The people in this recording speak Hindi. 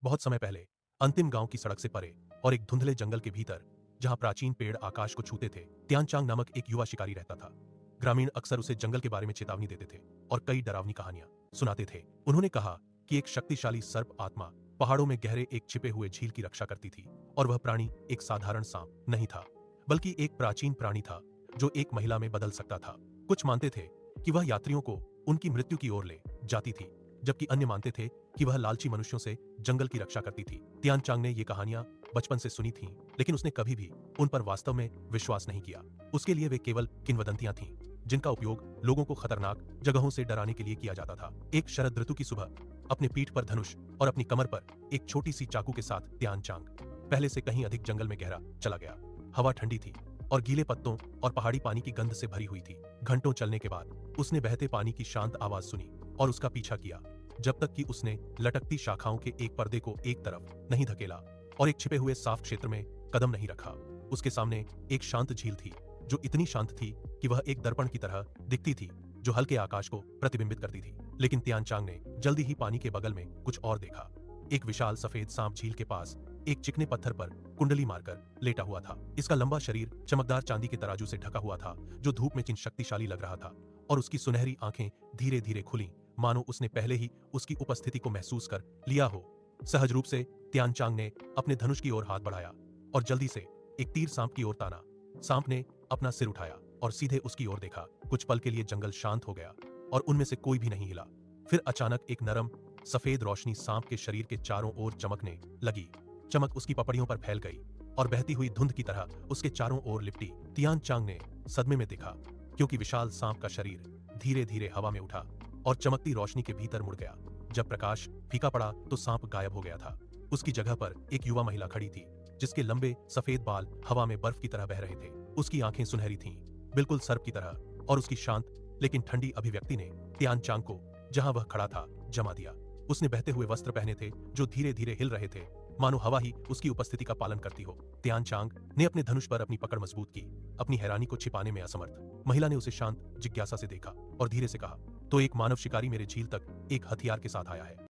बहुत समय पहले अंतिम गांव की सड़क से परे और एक धुंधले जंगल के भीतर, जहां प्राचीन पेड़ आकाश को छूते थे, त्यानचांग नामक एक युवा शिकारी रहता था। ग्रामीण अक्सर उसे जंगल के बारे में चेतावनी देते थे और कई डरावनी कहानियां सुनाते थे। उन्होंने कहा कि एक शक्तिशाली सर्प आत्मा पहाड़ों में गहरे एक छिपे हुए झील की रक्षा करती थी और वह प्राणी एक साधारण सांप नहीं था, बल्कि एक प्राचीन प्राणी था जो एक महिला में बदल सकता था। कुछ मानते थे कि वह यात्रियों को उनकी मृत्यु की ओर ले जाती थी, जबकि अन्य मानते थे कि वह लालची मनुष्यों से जंगल की रक्षा करती थी। त्यानचांग ने ये कहानियां बचपन से सुनी थीं, लेकिन उसने कभी भी उन पर वास्तव में विश्वास नहीं किया। उसके लिए वे केवल किंवदंतियां थीं, जिनका उपयोग लोगों को खतरनाक जगहों से डराने के लिए किया जाता था। एक शरद ऋतु की सुबह, अपने पीठ पर धनुष और अपनी कमर पर एक छोटी सी चाकू के साथ त्यानचांग पहले से कहीं अधिक जंगल में गहरा चला गया। हवा ठंडी थी और गीले पत्तों और पहाड़ी पानी की गंध से भरी हुई थी। घंटों चलने के बाद उसने बहते पानी की शांत आवाज सुनी और उसका पीछा किया, जब तक कि उसने लटकती शाखाओं के एक पर्दे को एक तरफ नहीं धकेला और एक छिपे हुए साफ क्षेत्र में कदम नहीं रखा। उसके सामने एक शांत झील थी, जो इतनी शांत थी कि वह एक दर्पण की तरह दिखती थी, जो हल्के आकाश को प्रतिबिंबित करती थी। लेकिन त्यानचांग ने जल्दी ही पानी के बगल में कुछ और देखा। एक विशाल सफेद सांप झील के पास एक चिकने पत्थर पर कुंडली मारकर लेटा हुआ था। इसका लंबा शरीर चमकदार चांदी के तराजू से ढका हुआ था, जो धूप में शक्तिशाली लग रहा था, और उसकी सुनहरी आंखें धीरे धीरे खुली, मानो उसने पहले ही उसकी उपस्थिति को महसूस कर लिया हो। सहज रूप से त्यानचांग ने अपने धनुष की ओर हाथ बढ़ाया और जल्दी से एक तीर सांप की ओर ताना। सांप ने अपना सिर उठाया और सीधे उसकी ओर देखा। कुछ पल के लिए जंगल शांत हो गया और उनमें से कोई भी नहीं हिला। फिर अचानक एक नरम सफेद रोशनी सांप के शरीर के चारों ओर चमकने लगी। चमक उसकी पपड़ियों पर फैल गई और बहती हुई धुंध की तरह उसके चारों ओर लिपटी। त्यानचांग ने सदमे में देखा, क्योंकि विशाल सांप का शरीर धीरे धीरे हवा में उठा और चमकती रोशनी के भीतर मुड़ गया। जब प्रकाश फीका पड़ा तो सांप गायब हो गया था। उसकी जगह पर एक युवा महिला खड़ी थी, जिसके लंबे सफेद बाल हवा में बर्फ की तरह बह रहे थे। उसकी आंखें सुनहरी थीं, बिल्कुल सर्प की तरह, और उसकी शांत लेकिन ठंडी अभिव्यक्ति ने त्यानचांग को जहां वह खड़ा था जमा दिया। उसने बहते हुए वस्त्र पहने थे, जो धीरे धीरे हिल रहे थे, मानो हवा ही उसकी उपस्थिति का पालन करती हो। त्यानचांग ने अपने धनुष पर अपनी पकड़ मजबूत की, अपनी हैरानी को छिपाने में असमर्थ। महिला ने उसे शांत जिज्ञासा से देखा और धीरे से कहा, तो एक मानव शिकारी मेरे झील तक एक हथियार के साथ आया है।